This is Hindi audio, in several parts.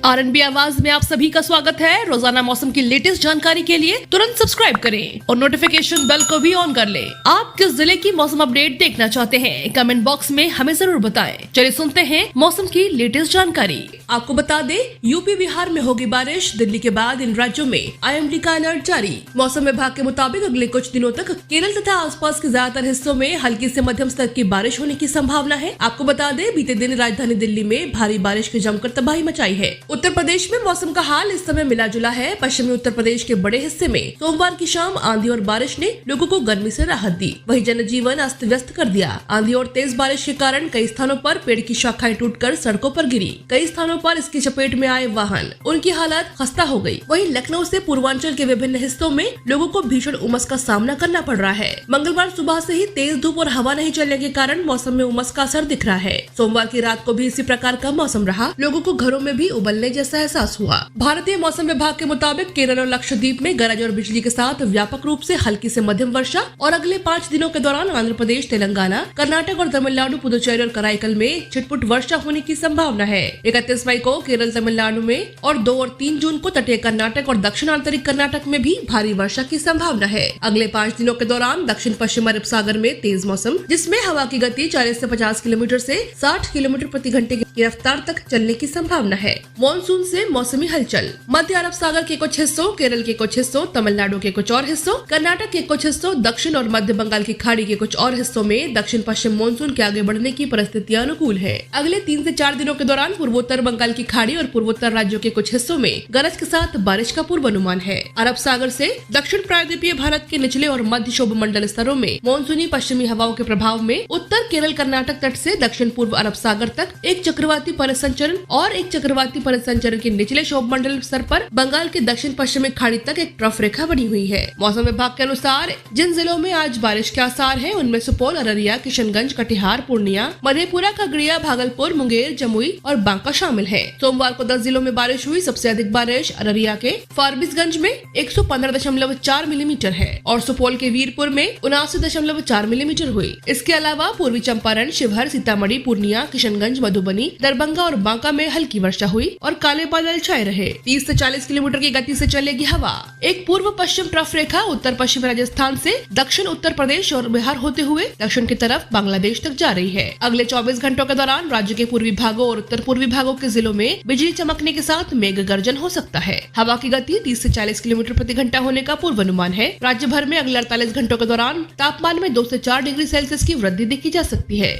आरएनबी आवाज में आप सभी का स्वागत है। रोजाना मौसम की लेटेस्ट जानकारी के लिए तुरंत सब्सक्राइब करें और नोटिफिकेशन बेल को भी ऑन कर लें। आप किस जिले की मौसम अपडेट देखना चाहते हैं, कमेंट बॉक्स में हमें जरूर बताएं। चलिए सुनते हैं मौसम की लेटेस्ट जानकारी। आपको बता दें, यूपी बिहार में होगी बारिश। दिल्ली के बाद इन राज्यों में IMD का अलर्ट जारी। मौसम विभाग के मुताबिक अगले कुछ दिनों तक केरल तथा आसपास के ज्यादातर हिस्सों में हल्की से मध्यम स्तर की बारिश होने की संभावना है। आपको बता दें, बीते दिन राजधानी दिल्ली में भारी बारिश की जमकर तबाही मचाई है। उत्तर प्रदेश में मौसम का हाल इस समय मिला जुला है। पश्चिमी उत्तर प्रदेश के बड़े हिस्से में सोमवार की शाम आंधी और बारिश ने लोगों को गर्मी से राहत दी। वहीं जनजीवन अस्त व्यस्त कर दिया। आंधी और तेज बारिश के कारण कई स्थानों पर पेड़ की शाखाएं टूटकर सड़कों पर गिरी। कई स्थानों पर इसकी चपेट में आए वाहन, उनकी हालत खस्ता हो गई। वहीं लखनऊ से पूर्वांचल के विभिन्न हिस्सों में लोगों को भीषण उमस का सामना करना पड़ रहा है। मंगलवार सुबह से ही तेज धूप और हवा नहीं चलने के कारण मौसम में उमस का असर दिख रहा है। सोमवार की रात को भी इसी प्रकार का मौसम रहा। लोगों को घरों में भी उबलने जैसा एहसास हुआ। भारतीय मौसम विभाग के मुताबिक केरल और लक्षद्वीप में गरज और बिजली के साथ व्यापक रूप से हल्की से मध्यम वर्षा और अगले 5 दिनों के दौरान आंध्र प्रदेश, तेलंगाना, कर्नाटक और तमिलनाडु, पुदुचेरी और कराईकल में छिटपुट वर्षा होने की संभावना है। 31 मई को केरल, तमिलनाडु में और 2 और 3 जून को तटीय कर्नाटक और दक्षिण आंतरिक कर्नाटक में भी भारी वर्षा की संभावना है। अगले 5 दिनों के दौरान दक्षिण पश्चिम अरब सागर में तेज मौसम, जिसमें हवा की गति 40 से 50 किलोमीटर से 60 किलोमीटर प्रति घंटे की रफ्तार तक चलने की संभावना है। मॉनसून से मौसमी हलचल। मध्य अरब सागर के कुछ हिस्सों, केरल के कुछ हिस्सों, तमिलनाडु के कुछ और हिस्सों, कर्नाटक के कुछ हिस्सों, दक्षिण और मध्य बंगाल की खाड़ी के कुछ और हिस्सों में दक्षिण पश्चिम मानसून के आगे बढ़ने की परिस्थितियां अनुकूल है। अगले 3 से 4 दिनों के दौरान पूर्वोत्तर बंगाल की खाड़ी और पूर्वोत्तर राज्यों के कुछ हिस्सों में गरज के साथ बारिश का पूर्वानुमान है। अरब सागर से दक्षिण प्रायद्वीपीय भारत के निचले और मध्य क्षोभ मंडल स्तरों में मानसूनी पश्चिमी हवाओं के प्रभाव में उत्तर केरल कर्नाटक तट से दक्षिण पूर्व अरब सागर तक एक चक्रवाती परिसंचरण और एक चक्रवाती परिसंचरण के निचले क्षोभ मंडल स्तर पर बंगाल के दक्षिण पश्चिमी खाड़ी तक एक ट्रफ रेखा बनी हुई है। मौसम विभाग के अनुसार जिन जिलों में आज बारिश के आसार हैं, उनमें सुपौल, अररिया, किशनगंज, कटिहार, पूर्णिया, मधेपुरा, खगड़िया, भागलपुर, मुंगेर, जमुई और बांका शामिल है। सोमवार को 10 जिलों में बारिश हुई। सबसे अधिक बारिश अररिया के फारबिसगंज में 115.4 मिलीमीटर है और सुपौल के वीरपुर में 79.4 मिलीमीटर हुई। इसके अलावा पूर्वी चंपारण, शिवहर, सीतामढ़ी, पूर्णिया, किशनगंज, मधुबनी, दरभंगा और बांका में हल्की वर्षा हुई और काले बादल छाए रहे। 30 से 40 किलोमीटर की गति से चलेगी हवा। एक पूर्व पश्चिम ट्रफ रेखा उत्तर पश्चिम राजस्थान से दक्षिण उत्तर प्रदेश और बिहार होते हुए दक्षिण की तरफ बांग्लादेश तक जा रही है। अगले 24 घंटों के दौरान राज्य के पूर्वी भागों और उत्तर पूर्वी भागों के जिलों में बिजली चमकने के साथ मेघ गर्जन हो सकता है। हवा की गति 30 से 40 किलोमीटर प्रति घंटा होने का पूर्वानुमान है। राज्य भर में अगले 48 घंटों के दौरान तापमान में 2 से 4 डिग्री सेल्सियस की वृद्धि देखी जा सकती है।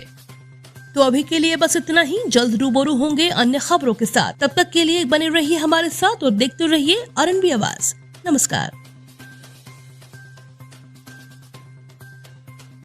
तो अभी के लिए बस इतना ही। जल्द रूबरू होंगे अन्य खबरों के साथ। तब तक के लिए बने रहिए हमारे साथ और देखते रहिए आरएनबी आवाज। नमस्कार।